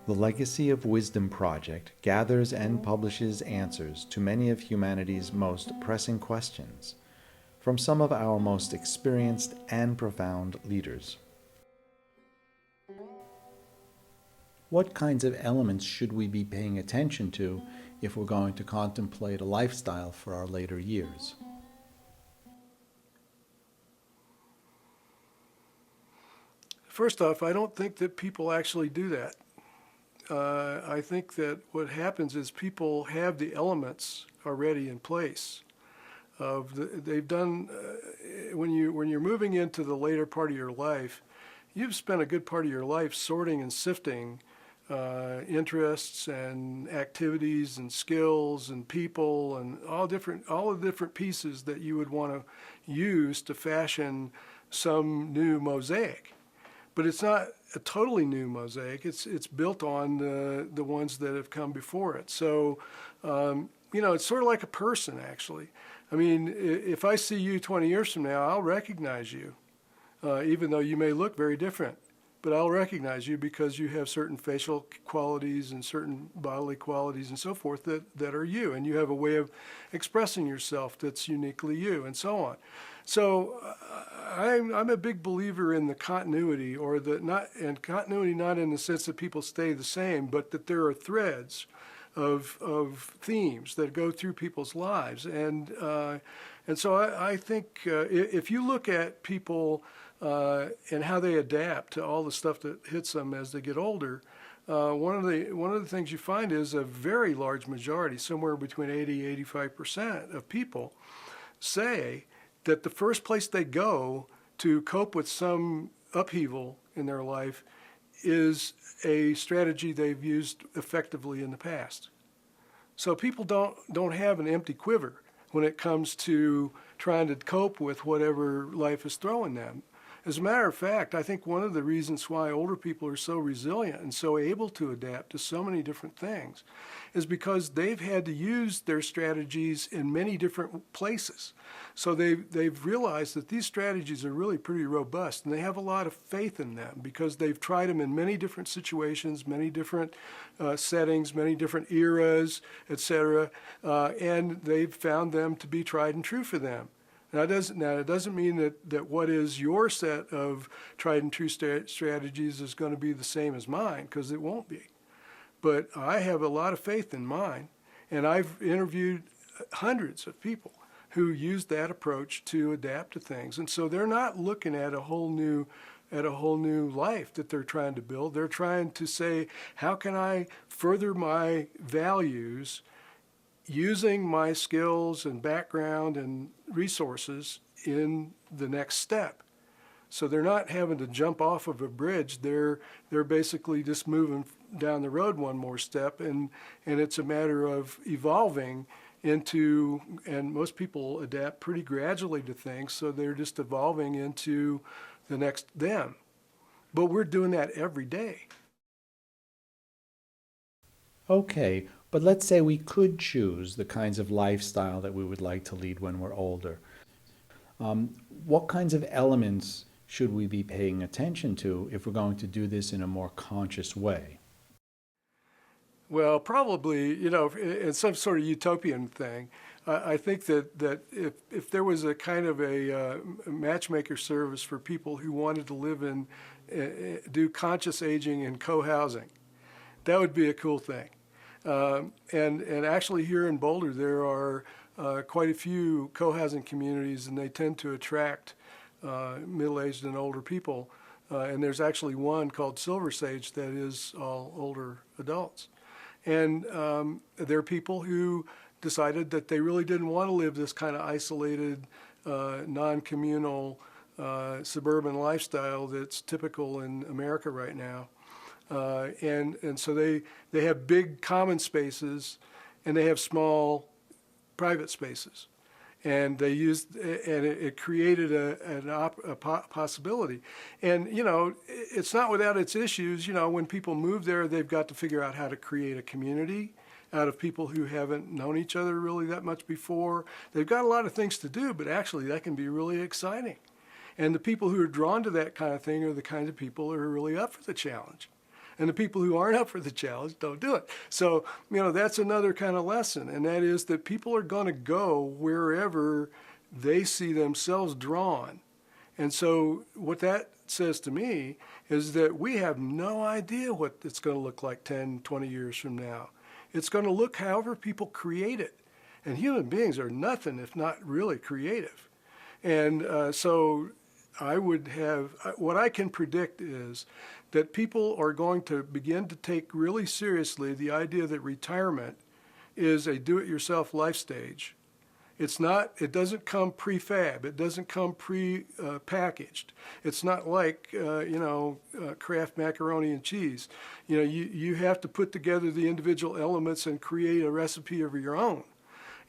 The Legacy of Wisdom Project gathers and publishes answers to many of humanity's most pressing questions from some of our most experienced and profound leaders. What kinds of elements should we be paying attention to if we're going to contemplate a lifestyle for our later years? First off, I don't think that people actually do that. I think that what happens is people have the elements already in place. They've done when you're moving into the later part of your life, you've spent a good part of your life sorting and sifting interests and activities and skills and people and all the different pieces that you would want to use to fashion some new mosaic. But it's not a totally new mosaic. It's built on the ones that have come before it. So, it's sort of like a person, actually. I mean, if I see you 20 years from now, I'll recognize you, even though you may look very different. But I'll recognize you because you have certain facial qualities and certain bodily qualities and so forth that are you. And you have a way of expressing yourself that's uniquely you and so on. So I'm a big believer in the continuity, continuity not in the sense that people stay the same, but that there are threads of themes that go through people's lives. And so I think if you look at people and how they adapt to all the stuff that hits them as they get older, one of the things you find is a very large majority, somewhere between 80-85% of people, say that the first place they go to cope with some upheaval in their life is a strategy they've used effectively in the past. So people don't have an empty quiver when it comes to trying to cope with whatever life is throwing them. As a matter of fact, I think one of the reasons why older people are so resilient and so able to adapt to so many different things is because they've had to use their strategies in many different places. So they've realized that these strategies are really pretty robust, and they have a lot of faith in them because they've tried them in many different situations, many different settings, many different eras, etc., and they've found them to be tried and true for them. Now, it doesn't mean that what is your set of tried and true strategies is going to be the same as mine, because it won't be. But I have a lot of faith in mine, and I've interviewed hundreds of people who use that approach to adapt to things. And so they're not looking at a whole new life that they're trying to build. They're trying to say, how can I further my values using my skills and background and resources in the next step. So they're not having to jump off of a bridge. They're basically just moving down the road one more step, and it's a matter of evolving into, and most people adapt pretty gradually to things, so they're just evolving into the next them. But we're doing that every day. Okay, but let's say we could choose the kinds of lifestyle that we would like to lead when we're older. What kinds of elements should we be paying attention to if we're going to do this in a more conscious way? Well, probably, in some sort of utopian thing. I think that if there was a kind of a matchmaker service for people who wanted to live do conscious aging in co-housing, that would be a cool thing. And actually here in Boulder, there are quite a few co-housing communities, and they tend to attract middle-aged and older people. And there's actually one called Silver Sage that is all older adults. And there are people who decided that they really didn't want to live this kind of isolated, non-communal suburban lifestyle that's typical in America right now. And so they have big common spaces, and they have small private spaces, and it created a possibility. And it's not without its issues. When people move there, they've got to figure out how to create a community out of people who haven't known each other really that much before. They've got a lot of things to do, but actually that can be really exciting. And the people who are drawn to that kind of thing are the kinds of people who are really up for the challenge. And the people who aren't up for the challenge don't do it. So, that's another kind of lesson, and that is that people are going to go wherever they see themselves drawn. And so what that says to me is that we have no idea what it's going to look like 10, 20 years from now. It's going to look however people create it. And human beings are nothing if not really creative. And so what I can predict is that people are going to begin to take really seriously the idea that retirement is a do-it-yourself life stage. It doesn't come prefab. It doesn't come pre-packaged. It's not like, Kraft macaroni and cheese. You have to put together the individual elements and create a recipe of your own.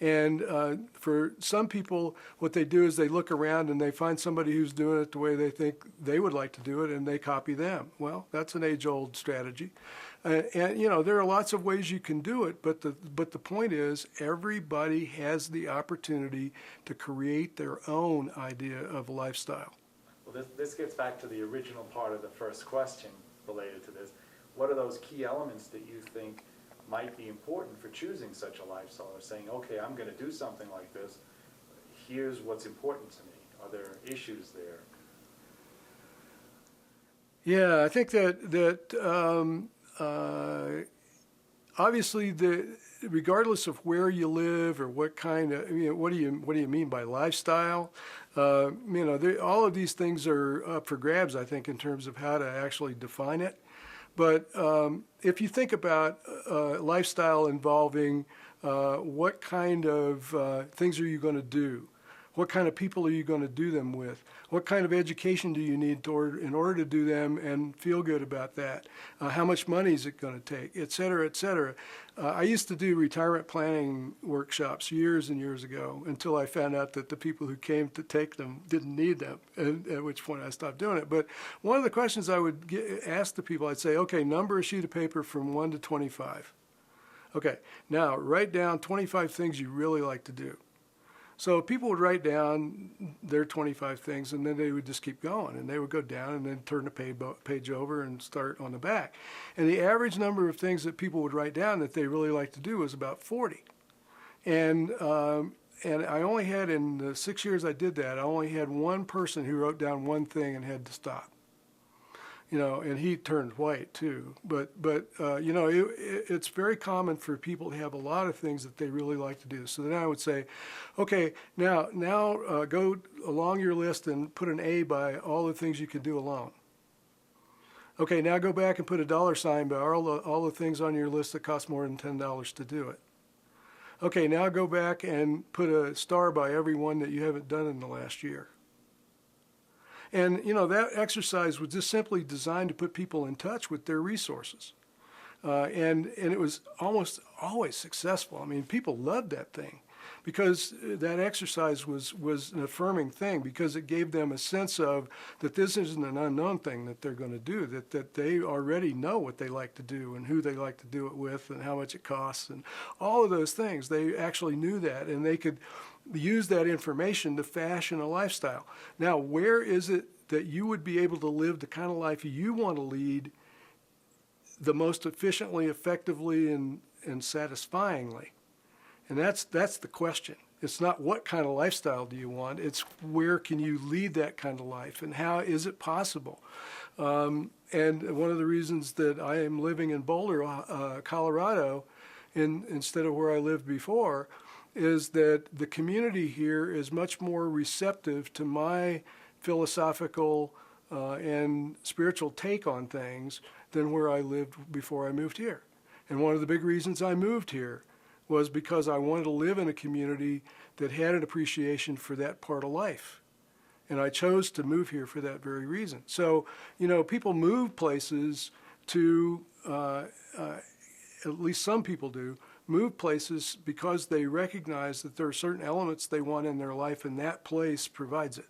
And for some people, what they do is they look around and they find somebody who's doing it the way they think they would like to do it, and they copy them. Well, that's an age-old strategy. And there are lots of ways you can do it, but the point is everybody has the opportunity to create their own idea of a lifestyle. Well, this gets back to the original part of the first question related to this. What are those key elements that you think might be important for choosing such a lifestyle, or saying, okay, I'm going to do something like this, here's what's important to me? Are there issues there? Yeah, I think that obviously, regardless of where you live or what kind of, what do you mean by lifestyle? All of these things are up for grabs, I think, in terms of how to actually define it. But if you think about lifestyle involving what kind of things are you going to do? What kind of people are you going to do them with? What kind of education do you need in order to do them and feel good about that? How much money is it going to take, et cetera, et cetera. I used to do retirement planning workshops years and years ago until I found out that the people who came to take them didn't need them, at which point I stopped doing it. But one of the questions I would ask the people, I'd say, okay, number a sheet of paper from 1 to 25. Okay, now write down 25 things you really like to do. So people would write down their 25 things, and then they would just keep going. And they would go down and then turn the page over and start on the back. And the average number of things that people would write down that they really like to do was about 40. And I only had, in the 6 years I did that, I only had one person who wrote down one thing and had to stop. And he turned white too. But it's very common for people to have a lot of things that they really like to do. So then I would say, okay, now go along your list and put an A by all the things you can do alone. Okay, now go back and put a $sign by all the things on your list that cost more than $10 to do it. Okay, now go back and put a star by every one that you haven't done in the last year. And, that exercise was just simply designed to put people in touch with their resources. And it was almost always successful. I mean, people loved that thing because that exercise was an affirming thing, because it gave them a sense of that this isn't an unknown thing that they're going to do, that they already know what they like to do and who they like to do it with and how much it costs and all of those things. They actually knew that, and they could use that information to fashion a lifestyle. Now, where is it that you would be able to live the kind of life you want to lead the most efficiently, effectively, and satisfyingly? And that's the question. It's not what kind of lifestyle do you want, it's where can you lead that kind of life and how is it possible? And one of the reasons that I am living in Boulder, Colorado, instead of where I lived before, is that the community here is much more receptive to my philosophical and spiritual take on things than where I lived before I moved here. And one of the big reasons I moved here was because I wanted to live in a community that had an appreciation for that part of life. And I chose to move here for that very reason. So, people move places to, at least some people do, move places because they recognize that there are certain elements they want in their life, and that place provides it.